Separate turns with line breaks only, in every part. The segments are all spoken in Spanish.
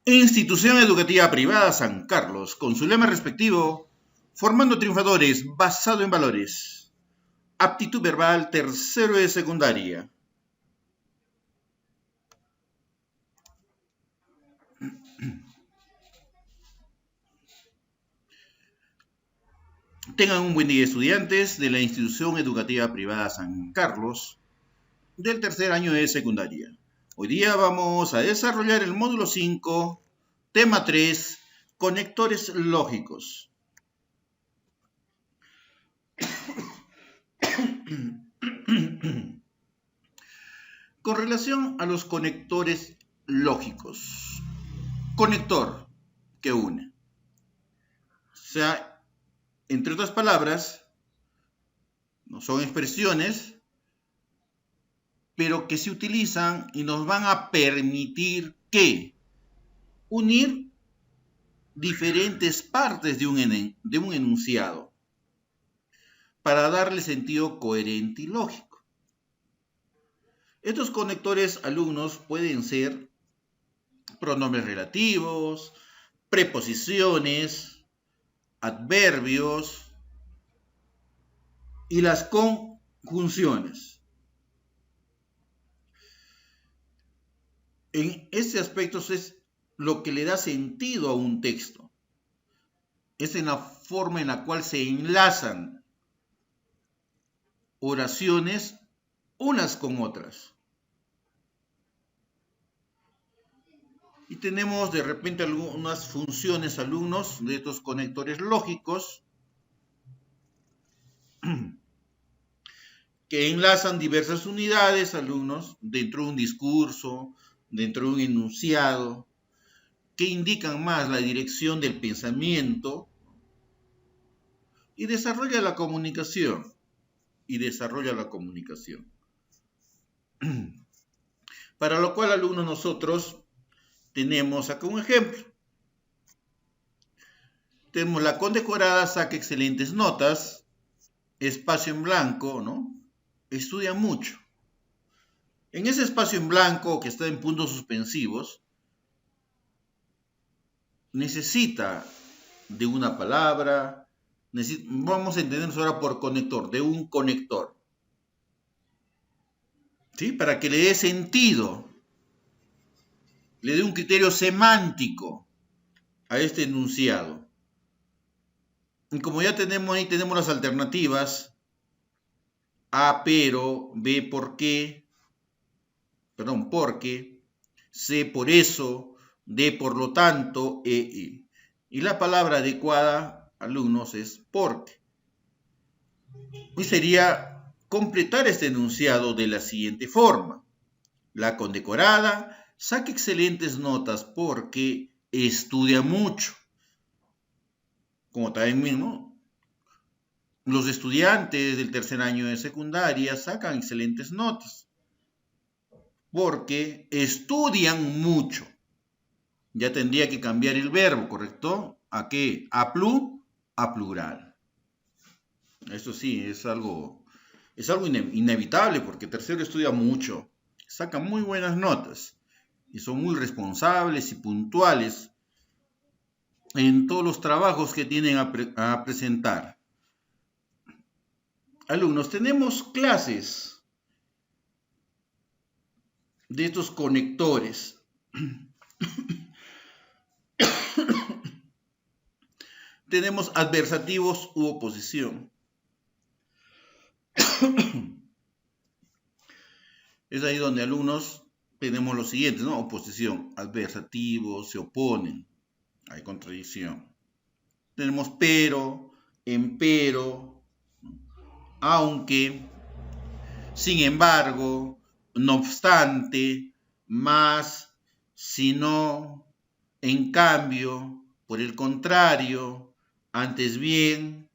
Institución Educativa Privada San Carlos, con su lema respectivo, formando triunfadores basado en valores. Aptitud verbal, tercero de secundaria. Tengan un buen día, estudiantes de la Institución Educativa Privada San Carlos, del tercer año de secundaria. Hoy día vamos a desarrollar el módulo 5, tema 3, conectores lógicos. Con relación a los conectores lógicos, conector que une. O sea, entre otras palabras, no son expresiones, pero que se utilizan y nos van a permitir ¿qué? Unir diferentes partes de un enunciado para darle sentido coherente y lógico. Estos conectores, alumnos, pueden ser pronombres relativos, preposiciones, adverbios y las conjunciones. En este aspecto es lo que le da sentido a un texto. Es en la forma en la cual se enlazan oraciones unas con otras. Y tenemos de repente algunas funciones, alumnos, de estos conectores lógicos que enlazan diversas unidades, alumnos, dentro de un discurso, dentro de un enunciado, que indican más la dirección del pensamiento y desarrolla la comunicación. Para lo cual, alumnos, nosotros tenemos acá un ejemplo. Tenemos la condecorada saca excelentes notas, espacio en blanco, ¿no? Estudia mucho. En ese espacio en blanco que está en puntos suspensivos, necesita de una palabra, vamos a entendernos ahora por conector, de un conector, ¿sí? Para que le dé sentido, le dé un criterio semántico a este enunciado. Y como ya tenemos ahí, tenemos las alternativas, A pero, B porque, C por eso, D por lo tanto, E. Y la palabra adecuada, alumnos, es porque. Y sería completar este enunciado de la siguiente forma. La condecorada saca excelentes notas porque estudia mucho. Como también mismo, los estudiantes del tercer año de secundaria sacan excelentes notas porque estudian mucho. Ya tendría que cambiar el verbo, ¿correcto? ¿A qué? A plural. Eso sí, es algo inevitable porque tercero estudia mucho, saca muy buenas notas y son muy responsables y puntuales en todos los trabajos que tienen a presentar. Alumnos, tenemos clases de estos conectores. Tenemos adversativos u oposición. Es ahí donde, alumnos, tenemos los siguientes, ¿no? Oposición, adversativos, se oponen, hay contradicción. Tenemos pero, empero, aunque, sin embargo, no obstante, más, si no, en cambio, por el contrario, antes bien,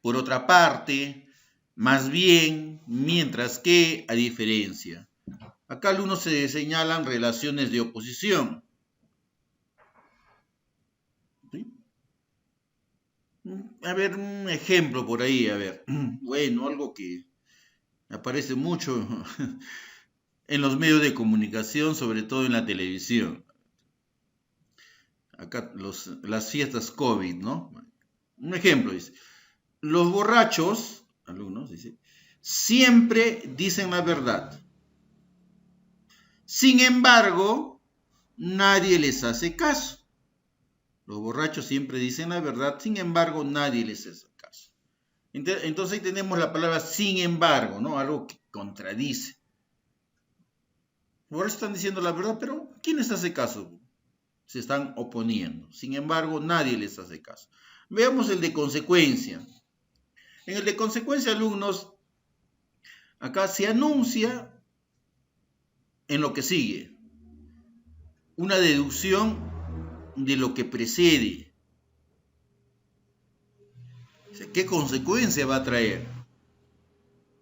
por otra parte, más bien, mientras que, a diferencia. Acá, alumnos, se señalan relaciones de oposición. ¿Sí? A ver, un ejemplo por ahí, a ver. Bueno, algo que aparece mucho en los medios de comunicación, sobre todo en la televisión. acá las fiestas COVID, ¿no? Un ejemplo dice, los borrachos, alumnos, dice, siempre dicen la verdad. Sin embargo, nadie les hace caso. Los borrachos siempre dicen la verdad, sin embargo, nadie les hace caso. Entonces ahí tenemos la palabra sin embargo, ¿no? Algo que contradice. Por eso están diciendo la verdad, pero ¿quién les hace caso? Se están oponiendo. Sin embargo, nadie les hace caso. Veamos el de consecuencia. En el de consecuencia, alumnos, acá se anuncia en lo que sigue una deducción de lo que precede. O sea, ¿qué consecuencia va a traer?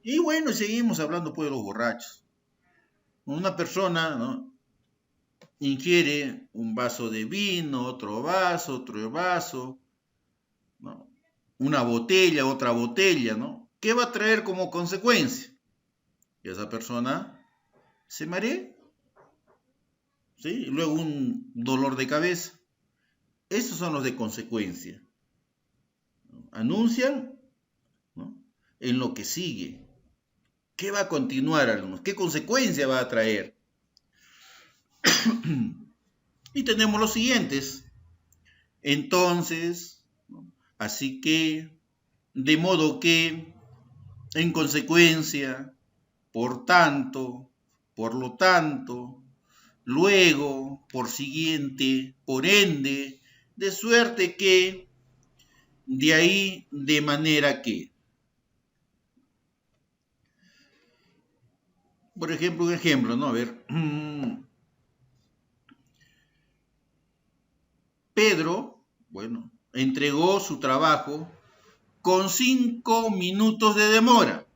Y bueno, seguimos hablando pues de los borrachos. Una persona, ¿no?, ingiere un vaso de vino, otro vaso, ¿no?, una botella, otra botella, ¿no? ¿Qué va a traer como consecuencia? Que esa persona se maree, ¿sí? Y luego un dolor de cabeza. Esos son los de consecuencia. Anuncian, ¿no?, en lo que sigue. ¿Qué va a continuar, alumnos? ¿Qué consecuencia va a traer? Y tenemos los siguientes. Entonces, ¿no?, así que, de modo que, en consecuencia, por tanto, por lo tanto, luego, por siguiente, por ende, de suerte que, de ahí, de manera que. Por ejemplo, un ejemplo, ¿no? A ver. Pedro, bueno, entregó su trabajo con 5 minutos de demora.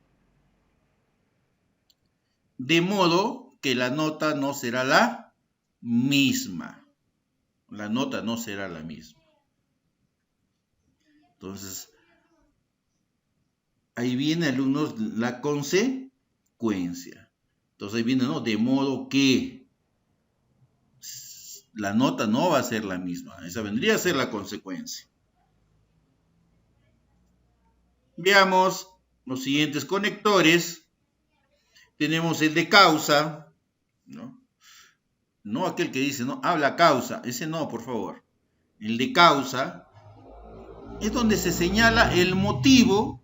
De modo que la nota no será la misma. La nota no será la misma. Entonces, ahí viene, alumnos, la consecuencia. Entonces ahí viene, ¿no? De modo que la nota no va a ser la misma. Esa vendría a ser la consecuencia. Veamos los siguientes conectores. Tenemos el de causa, ¿no? No aquel que dice, ¿no?, habla causa. Ese no, por favor. El de causa es donde se señala el motivo,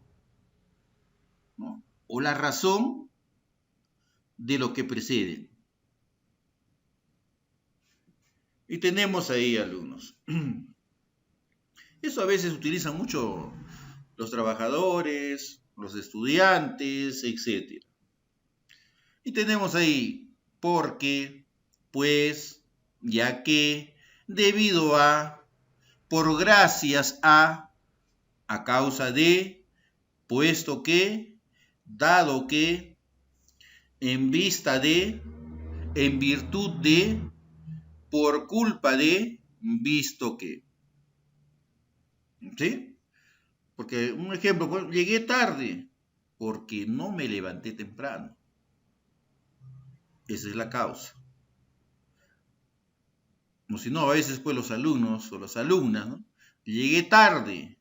¿no?, o la razón de lo que precede. Y tenemos ahí, alumnos. Eso a veces utilizan mucho los trabajadores, los estudiantes, etc. Y tenemos ahí porque, pues, ya que, debido a, por gracias a causa de, puesto que, dado que, en vista de, en virtud de, por culpa de, visto que. ¿Sí? Porque, un ejemplo, pues, llegué tarde porque no me levanté temprano. Esa es la causa. Como si no, a veces pues los alumnos o las alumnas, ¿no?, llegué tarde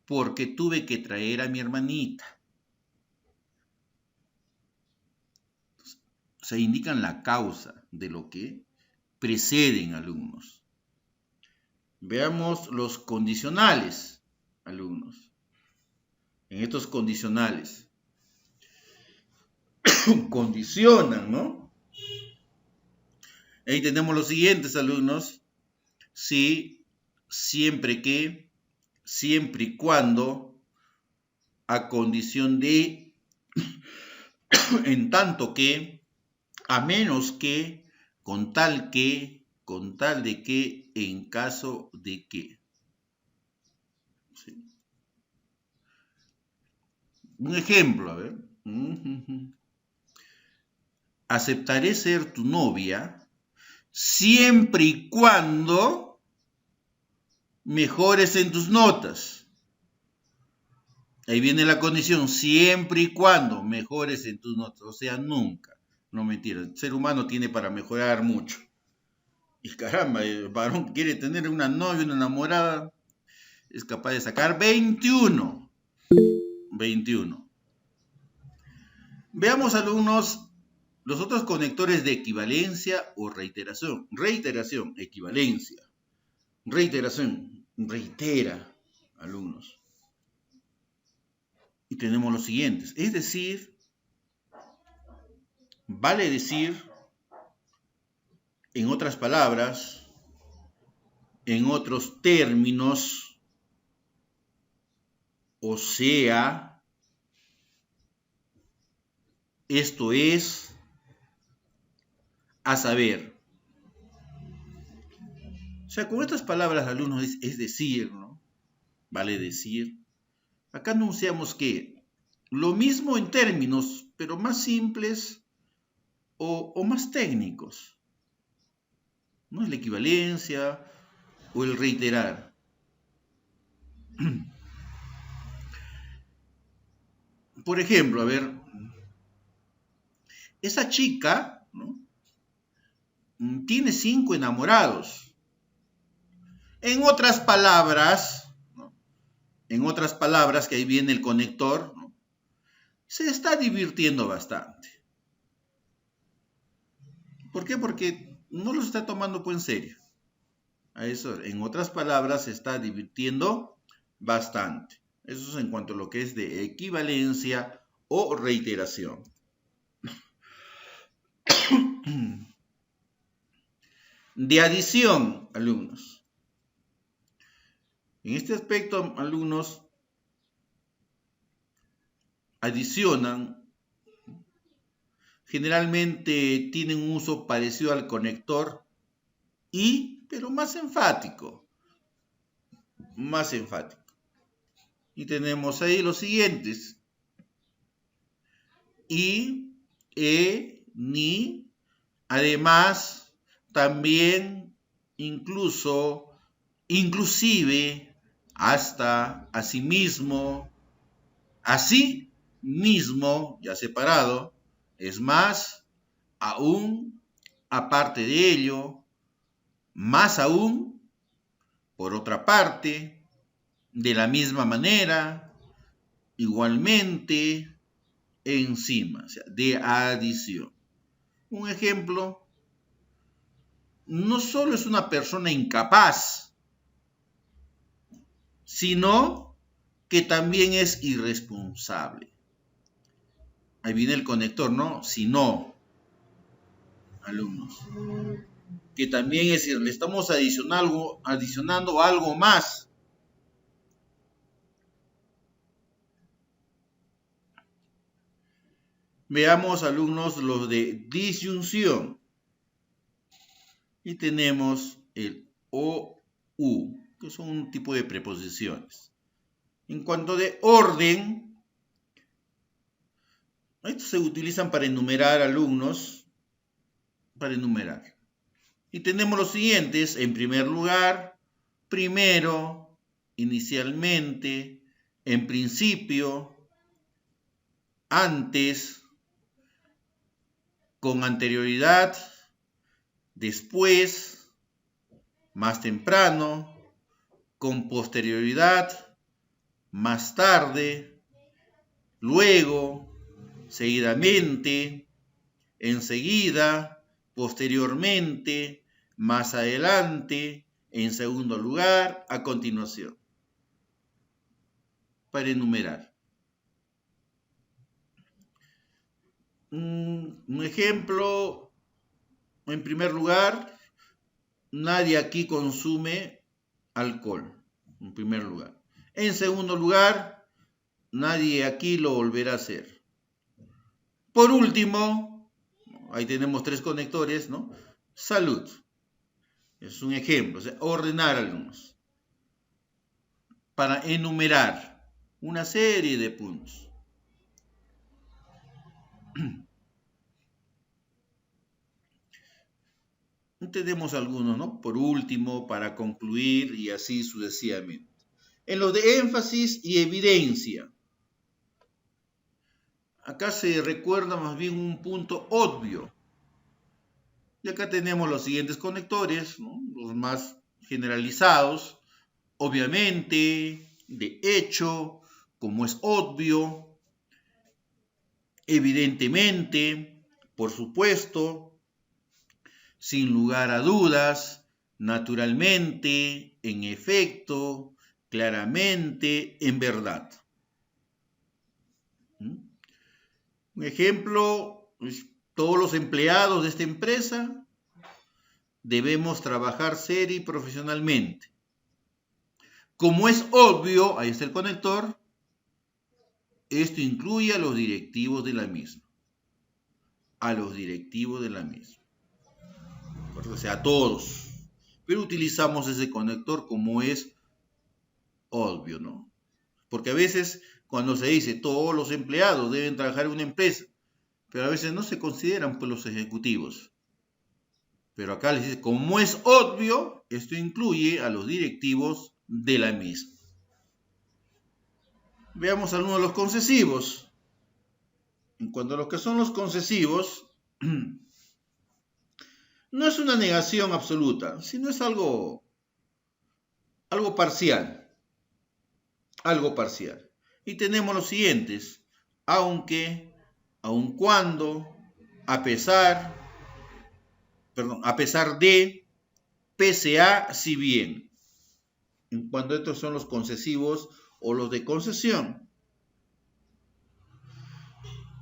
porque tuve que traer a mi hermanita. Se indican la causa de lo que preceden, alumnos. Veamos los condicionales, alumnos. En estos condicionales condicionan, ¿no? Ahí tenemos los siguientes, alumnos. Si, siempre que, siempre y cuando, a condición de, en tanto que, a menos que, con tal de que, en caso de que. ¿Sí? Un ejemplo, a ver. Aceptaré ser tu novia siempre y cuando mejores en tus notas. Ahí viene la condición, siempre y cuando mejores en tus notas, o sea, nunca. No, mentira, el ser humano tiene para mejorar mucho. Y caramba, el varón que quiere tener una novia, una enamorada, es capaz de sacar 21. 21. Veamos, alumnos, los otros conectores de equivalencia o reiteración. Reiteración, equivalencia. Reiteración, reitera, alumnos. Y tenemos los siguientes. Es decir, vale decir, en otras palabras, en otros términos, o sea, esto es, a saber. O sea, con estas palabras, alumnos, es decir, ¿no? Vale decir. Acá anunciamos que lo mismo en términos, pero más simples o más técnicos. ¿No? Es la equivalencia o el reiterar. Por ejemplo, a ver, esa chica, ¿no?, tiene 5 enamorados. En otras palabras, ¿no?, en otras palabras, que ahí viene el conector, ¿no?, se está divirtiendo bastante. ¿Por qué? Porque no los está tomando en serio. A eso, en otras palabras, se está divirtiendo bastante. Eso es en cuanto a lo que es de equivalencia o reiteración. De adición, alumnos. En este aspecto, alumnos adicionan, generalmente tienen un uso parecido al conector y, pero más enfático. Más enfático. Y tenemos ahí los siguientes. Y, ni, además, también, incluso, inclusive, hasta, asimismo, así mismo, ya separado, es más, aún, aparte de ello, más aún, por otra parte, de la misma manera, igualmente, encima, o sea, de adición. Un ejemplo, no solo es una persona incapaz, sino que también es irresponsable. Ahí viene el conector, ¿no? Sino, alumnos, que también es, le estamos adicionando algo más. Veamos, alumnos, los de disyunción. Y tenemos el o, u, que son un tipo de preposiciones. En cuanto de orden, estos se utilizan para enumerar, alumnos, para enumerar. Y tenemos los siguientes: en primer lugar, primero, inicialmente, en principio, antes, con anterioridad, después, más temprano, con posterioridad, más tarde, luego, seguidamente, enseguida, posteriormente, más adelante, en segundo lugar, a continuación. Para enumerar. Un ejemplo, en primer lugar, nadie aquí consume alcohol, en primer lugar. En segundo lugar, nadie aquí lo volverá a hacer. Por último, ahí tenemos 3 conectores, ¿no? Salud. Es un ejemplo, o sea, ordenar, alumnos, para enumerar una serie de puntos. Tenemos algunos, ¿no? Por último, para concluir, y así sucesivamente. En lo de énfasis y evidencia, acá se recuerda más bien un punto obvio. Y acá tenemos los siguientes conectores, ¿no? Los más generalizados. Obviamente, de hecho, como es obvio, evidentemente, por supuesto, sin lugar a dudas, naturalmente, en efecto, claramente, en verdad. Un ejemplo, todos los empleados de esta empresa debemos trabajar serio y profesionalmente. Como es obvio, ahí está el conector, esto incluye a los directivos de la misma. A los directivos de la misma. O sea, a todos. Pero utilizamos ese conector como es obvio, ¿no? Porque a veces cuando se dice todos los empleados deben trabajar en una empresa, pero a veces no se consideran pues, los ejecutivos. Pero acá les dice, como es obvio, esto incluye a los directivos de la misma. Veamos algunos de los concesivos. En cuanto a lo que son los concesivos, no es una negación absoluta, sino es algo parcial. Algo parcial. Y tenemos los siguientes. Aunque, aun cuando, a pesar de, pese a, si bien. En cuanto a estos son los concesivos o los de concesión.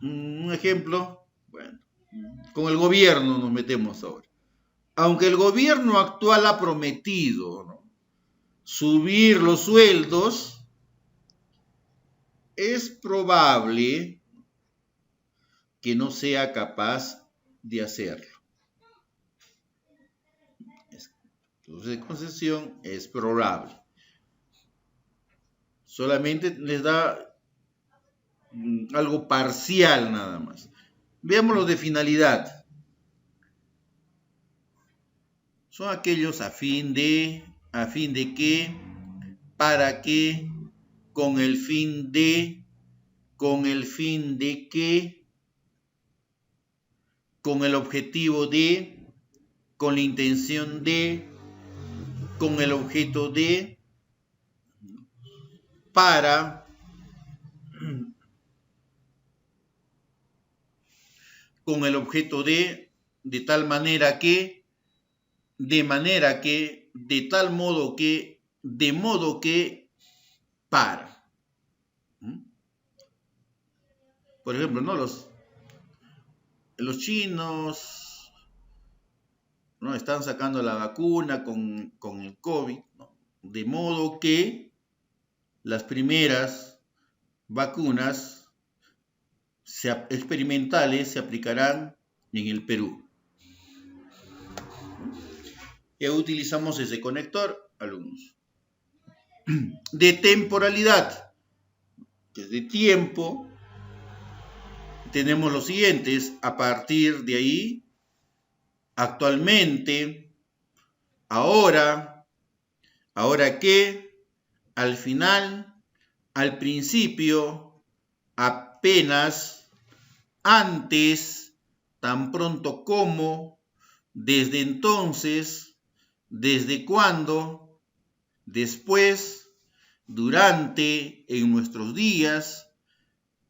Un ejemplo, bueno, con el gobierno nos metemos ahora. Aunque el gobierno actual ha prometido, ¿no?, subir los sueldos, es probable que no sea capaz de hacerlo. Entonces, concesión es probable. Solamente les da algo parcial nada más. Veamos los de finalidad. Son aquellos a fin de que, para que, con el fin de que, con el objetivo de, con la intención de, con el objeto de, para, con el objeto de tal manera que, de manera que, de tal modo que, de modo que, para. Por ejemplo, ¿no? Los chinos, ¿no?, están sacando la vacuna con el COVID, ¿no?, de modo que las primeras vacunas experimentales se aplicarán en el Perú. Y utilizamos ese conector, alumnos. De temporalidad, que es de tiempo, tenemos los siguientes. A partir de ahí, actualmente, ahora que, al final, al principio, apenas, antes, tan pronto como, desde entonces, desde cuando, después, durante, en nuestros días,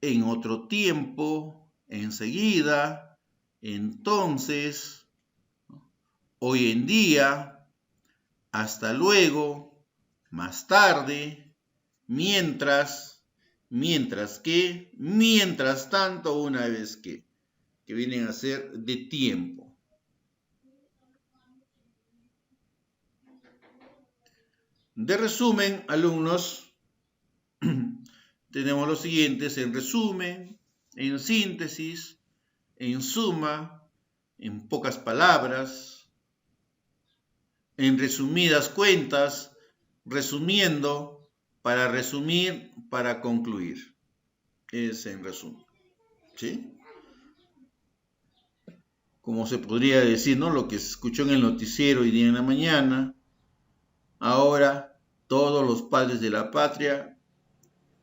en otro tiempo, enseguida, entonces, hoy en día, hasta luego, más tarde, mientras que, mientras tanto, una vez que vienen a ser de tiempo. De resumen, alumnos, tenemos los siguientes: en resumen, en síntesis, en suma, en pocas palabras, en resumidas cuentas, resumiendo, para resumir, para concluir. Es en resumen, ¿sí? Como se podría decir, ¿no?, lo que se escuchó en el noticiero hoy día en la mañana. Ahora todos los padres de la patria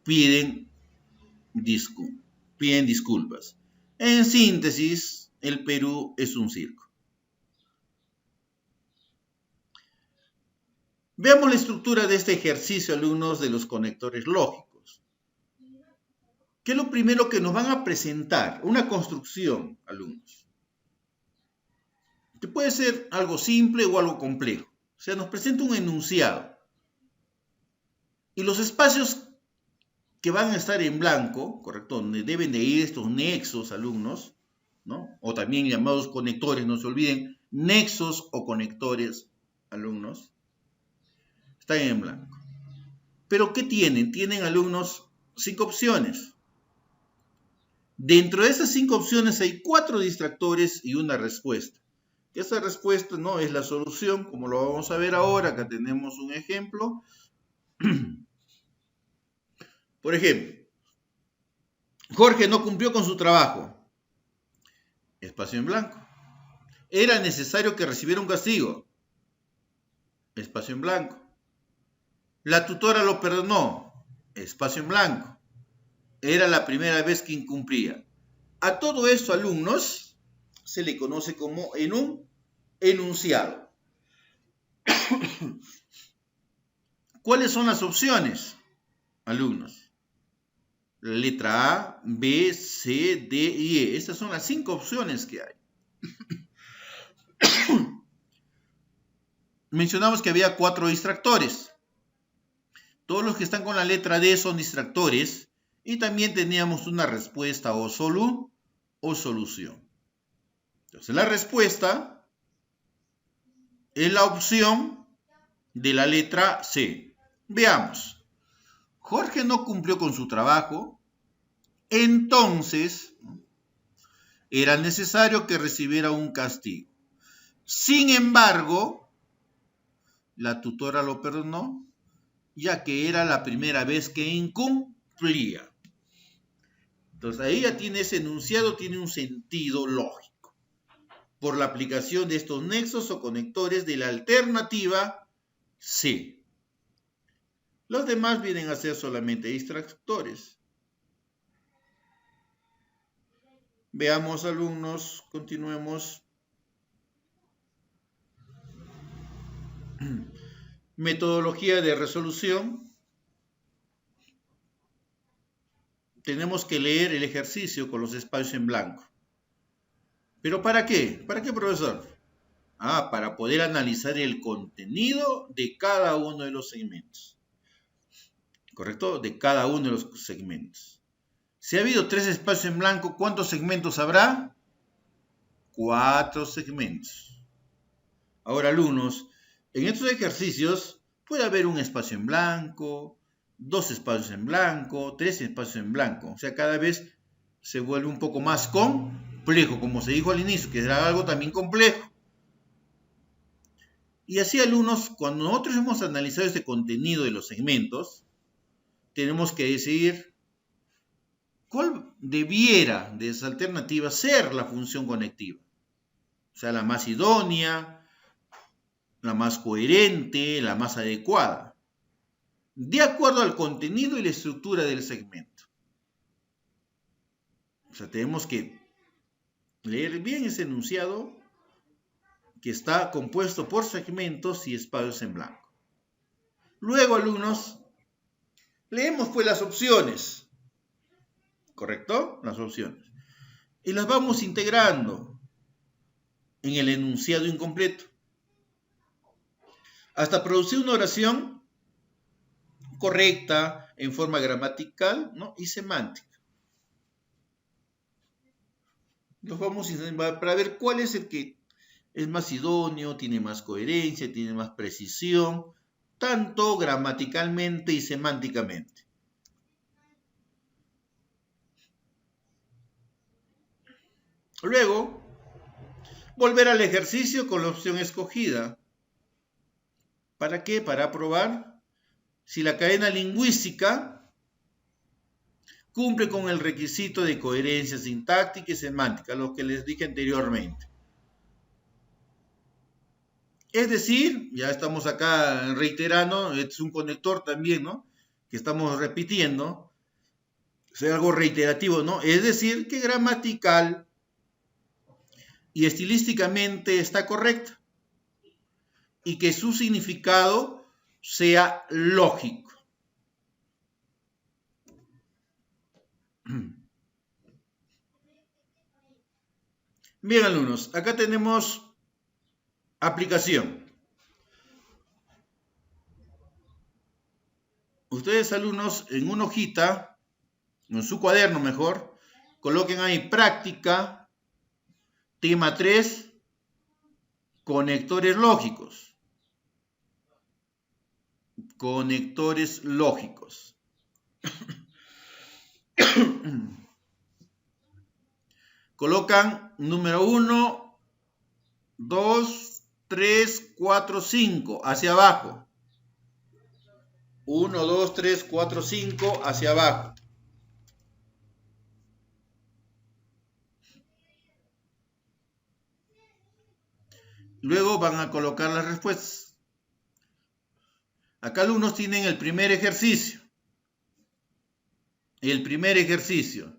piden disculpas. En síntesis, el Perú es un circo. Veamos la estructura de este ejercicio, alumnos, de los conectores lógicos. ¿Qué es lo primero que nos van a presentar? Una construcción, alumnos. Que puede ser algo simple o algo complejo. O sea, nos presenta un enunciado. Y los espacios que van a estar en blanco, ¿correcto? Donde deben de ir estos nexos, alumnos, ¿no? O también llamados conectores, no se olviden, nexos o conectores, alumnos, están en blanco. ¿Pero qué tienen? Tienen, alumnos, 5 opciones. Dentro de esas 5 opciones hay 4 distractores y una respuesta. Esa respuesta no es la solución, como lo vamos a ver ahora. Acá tenemos un ejemplo. Por ejemplo, Jorge no cumplió con su trabajo. Espacio en blanco. Era necesario que recibiera un castigo. Espacio en blanco. La tutora lo perdonó. Espacio en blanco. Era la primera vez que incumplía. A todo esto, alumnos, se le conoce como en un enunciado. ¿Cuáles son las opciones, alumnos? La letra A, B, C, D y E. Estas son las 5 opciones que hay. Mencionamos que había 4 distractores. Todos los que están con la letra D son distractores. Y también teníamos una respuesta o solución. Entonces, la respuesta es la opción de la letra C. Veamos. Jorge no cumplió con su trabajo, entonces era necesario que recibiera un castigo. Sin embargo, la tutora lo perdonó, ya que era la primera vez que incumplía. Entonces ahí ya tiene ese enunciado, tiene un sentido lógico, por la aplicación de estos nexos o conectores de la alternativa C. Los demás vienen a ser solamente distractores. Veamos, alumnos, continuemos. Metodología de resolución. Tenemos que leer el ejercicio con los espacios en blanco. ¿Pero para qué? ¿Para qué, profesor? Para poder analizar el contenido de cada uno de los segmentos. ¿Correcto? De cada uno de los segmentos. Si ha habido 3 espacios en blanco, ¿cuántos segmentos habrá? 4 segmentos. Ahora, alumnos, en estos ejercicios puede haber un espacio en blanco, 2 espacios en blanco, 3 espacios en blanco. O sea, cada vez se vuelve un poco más complejo, como se dijo al inicio, que era algo también complejo. Y así, alumnos, cuando nosotros hemos analizado este contenido de los segmentos, tenemos que decidir cuál debiera de esa alternativa ser la función conectiva. O sea, la más idónea, la más coherente, la más adecuada, de acuerdo al contenido y la estructura del segmento. O sea, tenemos que leer bien ese enunciado que está compuesto por segmentos y espacios en blanco. Luego, alumnos, leemos pues las opciones, ¿correcto? Las opciones. Y las vamos integrando en el enunciado incompleto, hasta producir una oración correcta en forma gramatical, ¿no? Y semántica. Los vamos a para ver cuál es el que es más idóneo, tiene más coherencia, tiene más precisión, tanto gramaticalmente y semánticamente. Luego, volver al ejercicio con la opción escogida. ¿Para qué? Para probar si la cadena lingüística cumple con el requisito de coherencia sintáctica y semántica, lo que les dije anteriormente. Es decir, ya estamos acá reiterando, es un conector también, ¿no? Que estamos repitiendo, es algo reiterativo, ¿no? Es decir, que gramatical y estilísticamente está correcta y que su significado sea lógico. Bien, alumnos, acá tenemos aplicación. Ustedes, alumnos, en una hojita, en su cuaderno mejor, coloquen ahí práctica, tema 3, conectores lógicos. Conectores lógicos. Colocan número 1, 2, 3, 4, 5 hacia abajo. 1, 2, 3, 4, 5 hacia abajo. Luego van a colocar las respuestas. Acá alumnos tienen el primer ejercicio. El primer ejercicio.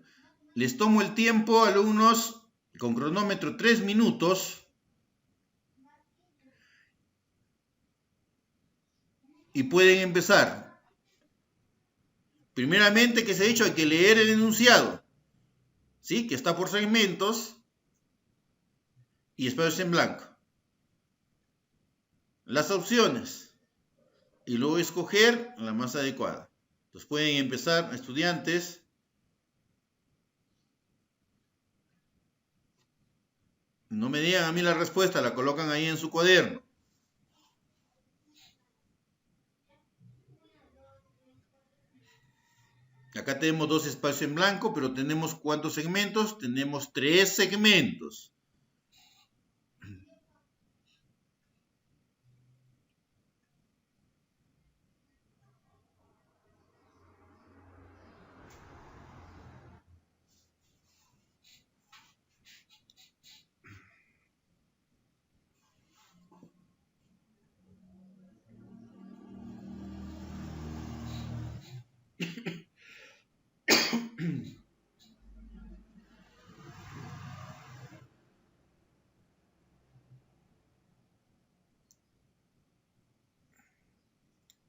Les tomo el tiempo, alumnos, con cronómetro 3 minutos. Y pueden empezar. Primeramente, que se ha dicho, hay que leer el enunciado. ¿Sí? Que está por segmentos. Y espacios en blanco. Las opciones. Y luego escoger la más adecuada. Entonces pueden empezar, estudiantes. No me digan a mí la respuesta, la colocan ahí en su cuaderno. Acá tenemos 2 espacios en blanco, pero tenemos ¿cuántos segmentos? Tenemos 3 segmentos.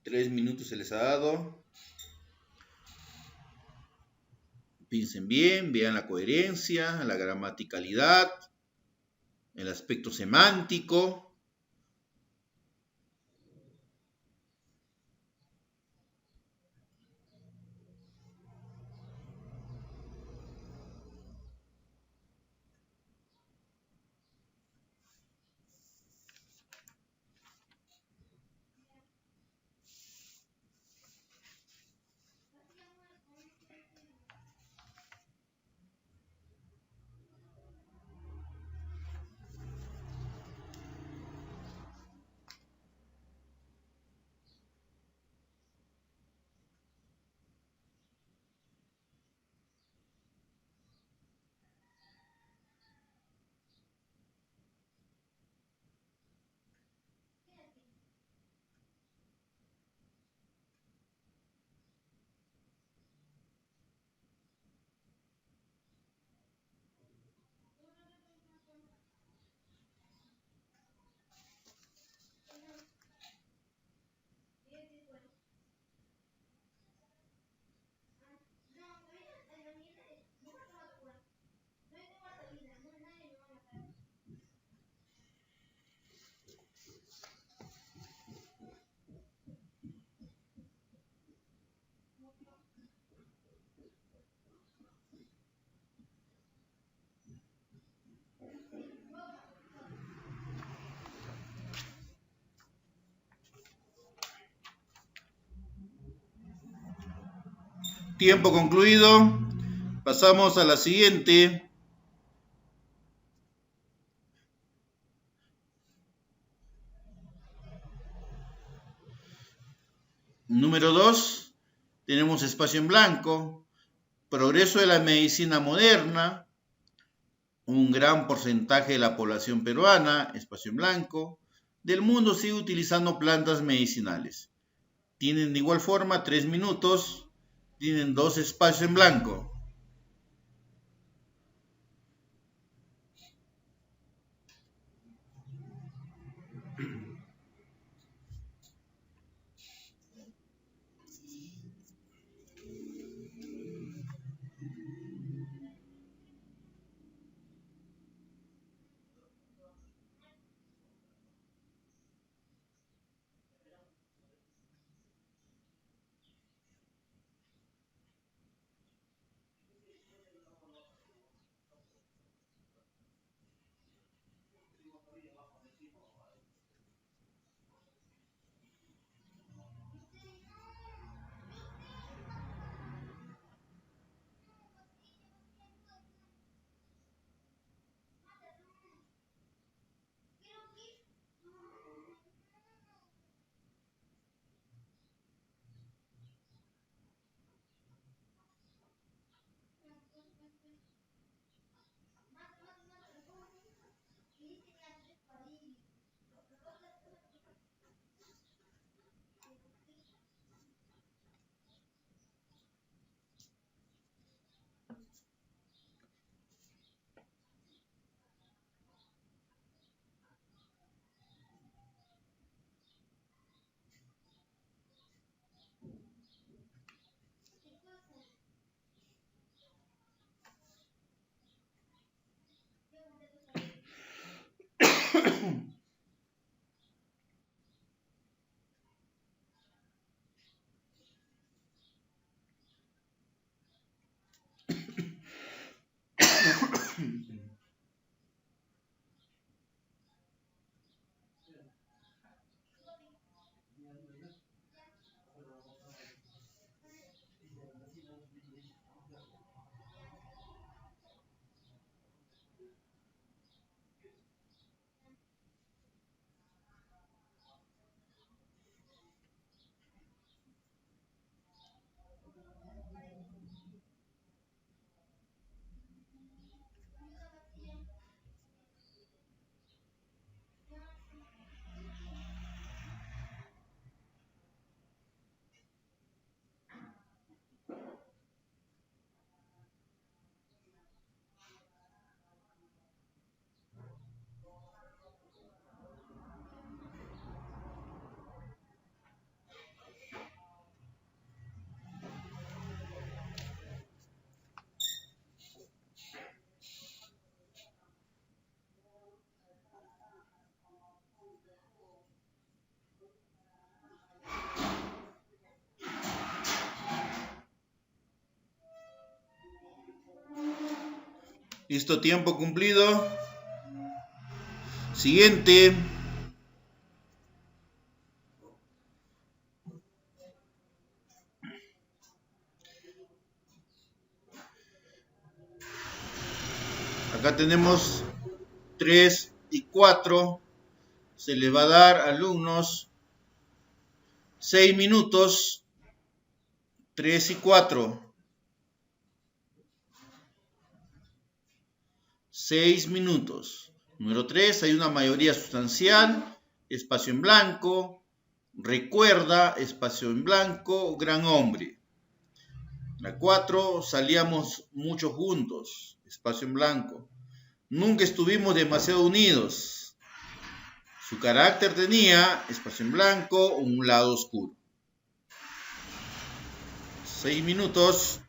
Tres minutos se les ha dado. Piensen bien, vean la coherencia, la gramaticalidad, el aspecto semántico. Tiempo concluido. Pasamos a la siguiente. Número 2. Tenemos espacio en blanco. Progreso de la medicina moderna. Un gran porcentaje de la población peruana, espacio en blanco, del mundo sigue utilizando plantas medicinales. Tienen de igual forma 3 minutos. Tienen 2 espacios en blanco. Listo, tiempo cumplido. Siguiente. Acá tenemos 3 y 4. Se les va a dar, alumnos, 6 minutos. 3 y 4. 6 minutos. Número 3, hay una mayoría sustancial, espacio en blanco. Recuerda, espacio en blanco, gran hombre. La 4, salíamos mucho juntos, espacio en blanco. Nunca estuvimos demasiado unidos. Su carácter tenía, espacio en blanco, un lado oscuro. 6 minutos.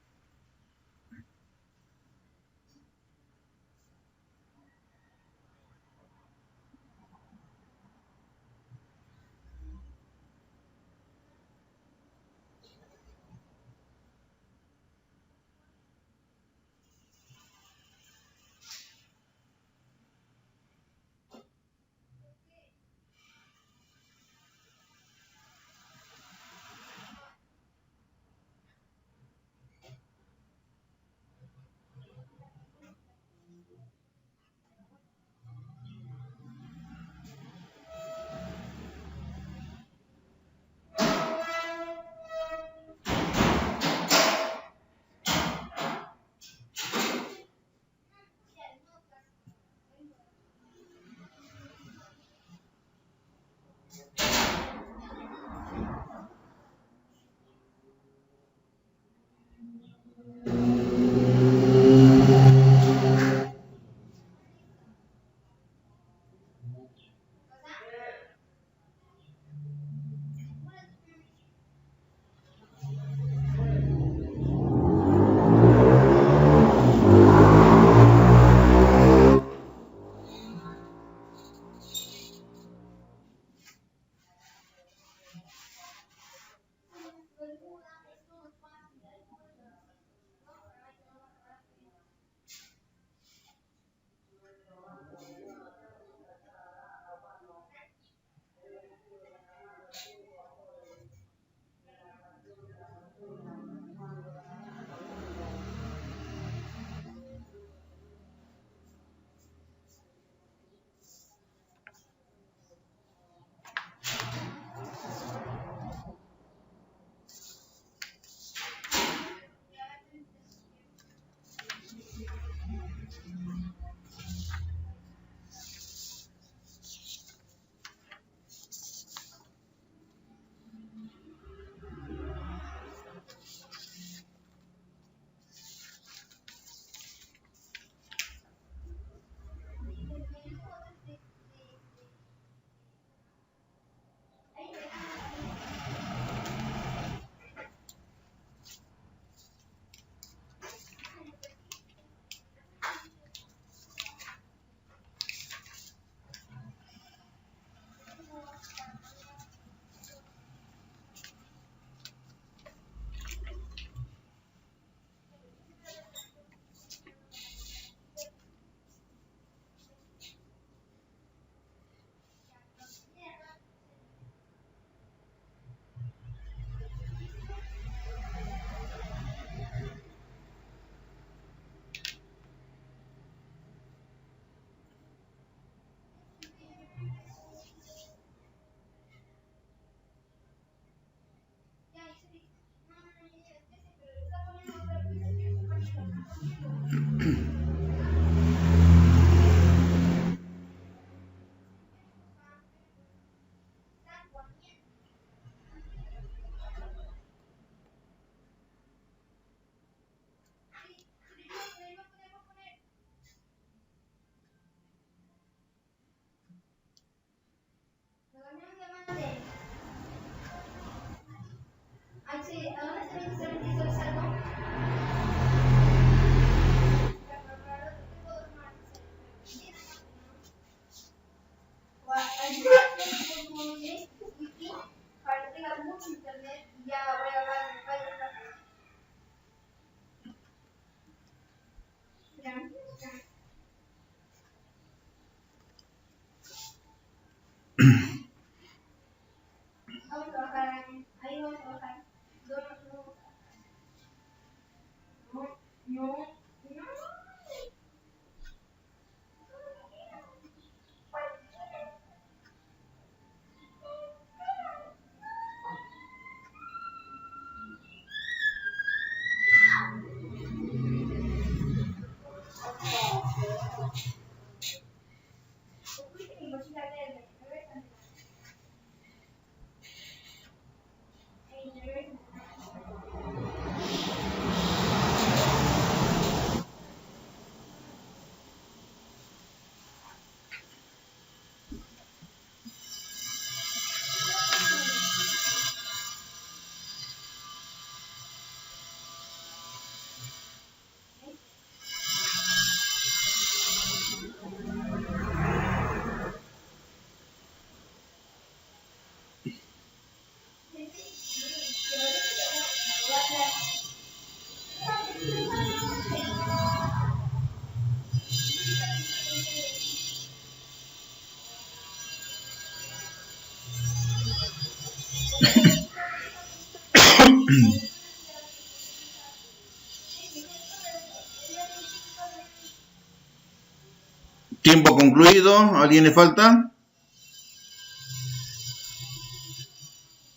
Tiempo concluido. ¿Alguien le falta?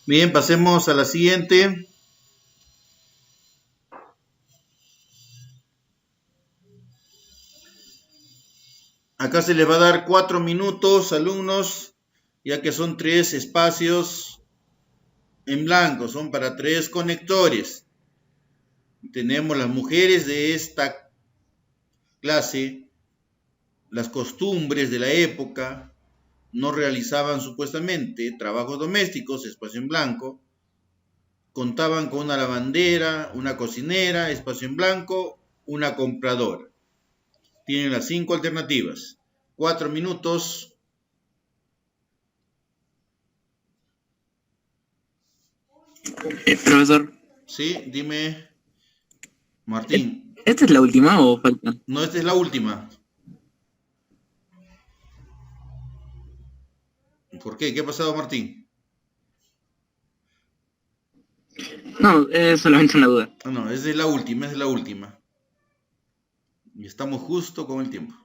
Bien, pasemos a la siguiente. Acá se les va a dar 4 minutos, alumnos, ya que son 3 espacios en blanco, son para 3 conectores. Tenemos las mujeres de esta clase, las costumbres de la época, no realizaban supuestamente trabajos domésticos, espacio en blanco, contaban con una lavandera, una cocinera, espacio en blanco, una compradora. Tienen las 5 alternativas. 4 minutos.
Profesor,
Sí, dime, Martín.
¿esta es la última o falta?
No, esta es la última. ¿Por qué? ¿Qué ha pasado, Martín?
No, es solamente una duda.
No, esa es la última, es la última. Y estamos justo con el tiempo.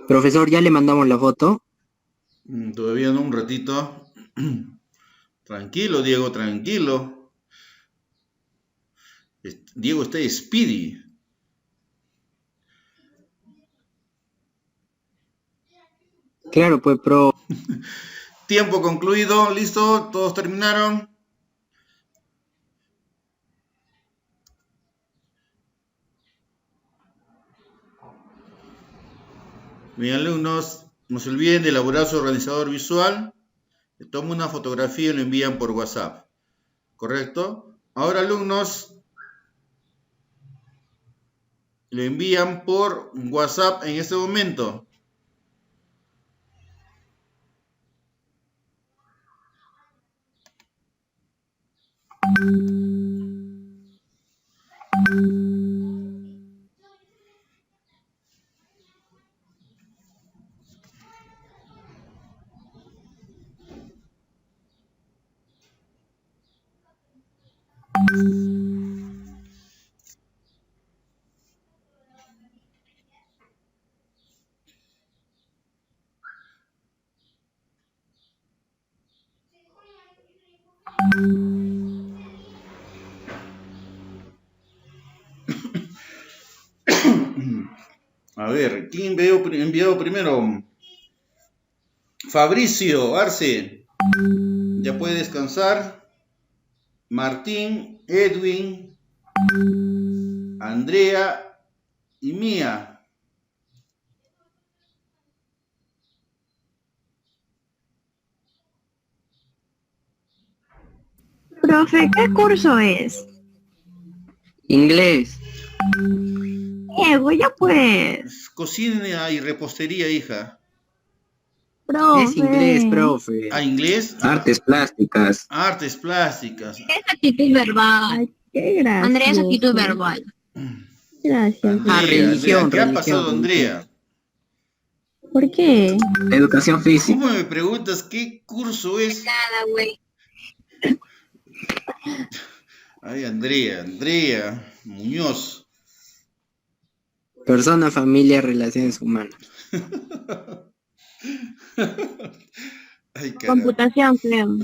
Profesor, ya le mandamos la foto.
Todavía no, un ratito. Tranquilo, Diego, tranquilo. Diego está speedy.
Claro, pues, pro.
Tiempo concluido, listo, todos terminaron. Mis alumnos, no se olviden de elaborar su organizador visual. Toman una fotografía y lo envían por WhatsApp. ¿Correcto? Ahora, alumnos, lo envían por WhatsApp en este momento. A ver, ¿quién enviado primero? Fabricio Arce, ya puede descansar. Martín, Edwin, Andrea y Mía.
Profe, ¿qué curso es?
Inglés.
Diego, ya pues.
Cocina y repostería, hija.
Es inglés,
Profe.
¿Ah,
profe.
inglés?
Artes plásticas.
Artes plásticas.
Es actitud verbal.
Qué gracioso.
Andrea es actitud verbal.
Gracias.
Andrea,
religión,
¿qué ha
religión,
pasado,
religión.
Andrea?
¿Por qué?
Educación física.
¿Cómo me preguntas qué curso es?
Nada, güey.
Ay, Andrea Muñoz.
Persona, familia, relaciones humanas.
Ay, caramba.
Computación, creo.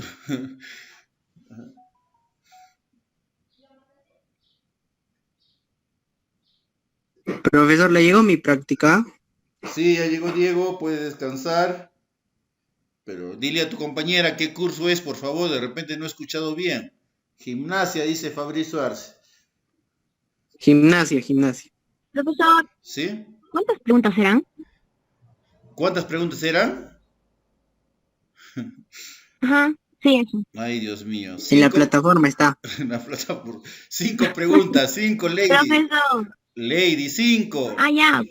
Profesor, ¿le llegó mi práctica?
Sí, ya llegó Diego, puede descansar. Pero dile a tu compañera qué curso es, por favor, de repente no he escuchado bien. Gimnasia, dice Fabricio Arce.
Gimnasia, gimnasia.
Profesor,
¿Sí?
¿cuántas preguntas serán?
¿Cuántas preguntas eran?
Ajá, sí, eso.
Ay, Dios mío.
En la plataforma está.
En la plataforma. 5 preguntas, 5, Lady.
Profesor.
Lady, 5.
Ah, ya, ok.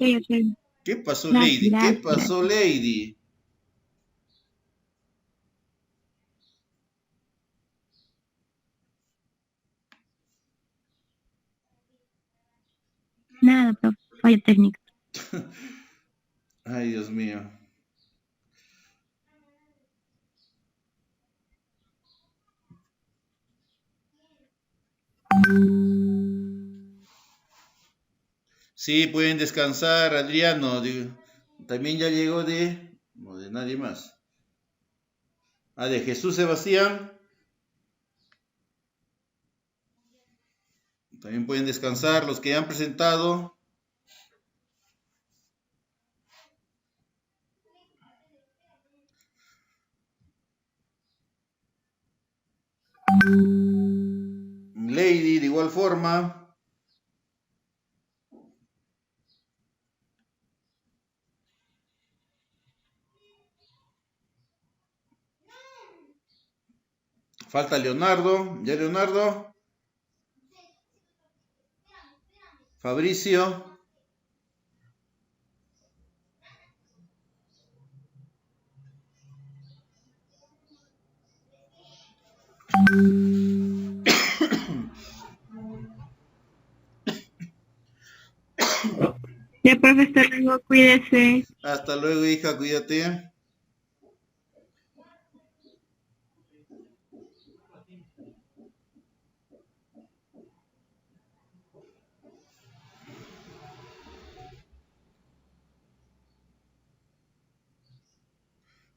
¿Qué pasó,
Gracias,
Lady? ¿Qué
gracias.
pasó, Lady?
Nada, profe. Falla técnica.
Ay, Dios mío. Sí, pueden descansar, Adriano. También ya llegó no, de nadie más. Ah, de Jesús Sebastián. También pueden descansar los que han presentado. Lady, de igual forma. Falta Leonardo. ¿Ya Leonardo? Fabricio.
Ya, profesor, luego cuídese.
Hasta luego, hija, cuídate.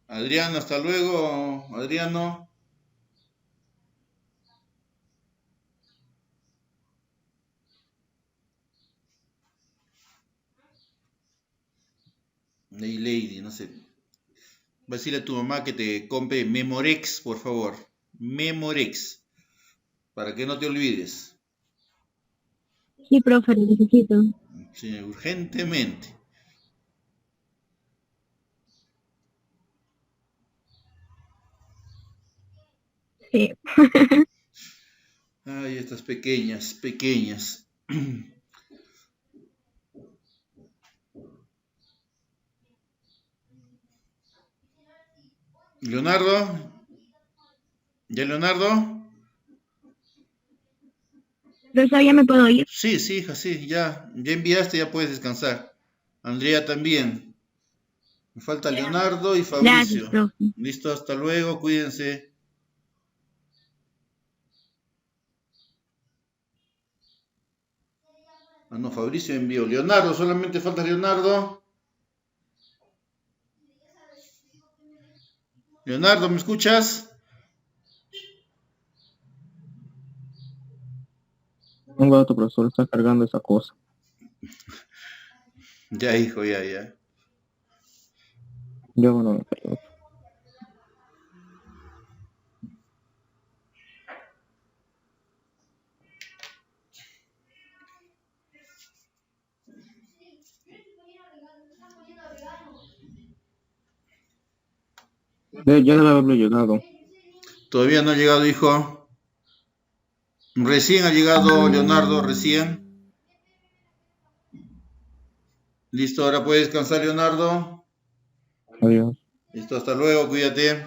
Adriano, hasta luego, Adriano. Lady, no sé. Va a decirle a tu mamá que te compre Memorex, por favor. Memorex. Para que no te olvides.
Sí, profe, lo necesito.
Sí, urgentemente.
Sí.
Ay, estas pequeñas, pequeñas. Leonardo. ¿Ya Leonardo?
Profesor, ¿ya me puedo ir?
Sí, sí, hija, sí, ya enviaste, ya puedes descansar. Andrea también. Me falta Leonardo y
Gracias,
Fabricio.
profe.
Listo, hasta luego, cuídense. Ah, no, Fabricio envió. Leonardo, solamente falta Leonardo. Leonardo, ¿me escuchas?
Un gato, profesor, está cargando esa cosa.
Ya, hijo, ya.
Yo no me cargo. Ya debe haberlo llegado.
Todavía no ha llegado, hijo. Recién ha llegado Leonardo, recién. Listo, ahora puedes descansar, Leonardo.
Adiós.
Listo, hasta luego, cuídate.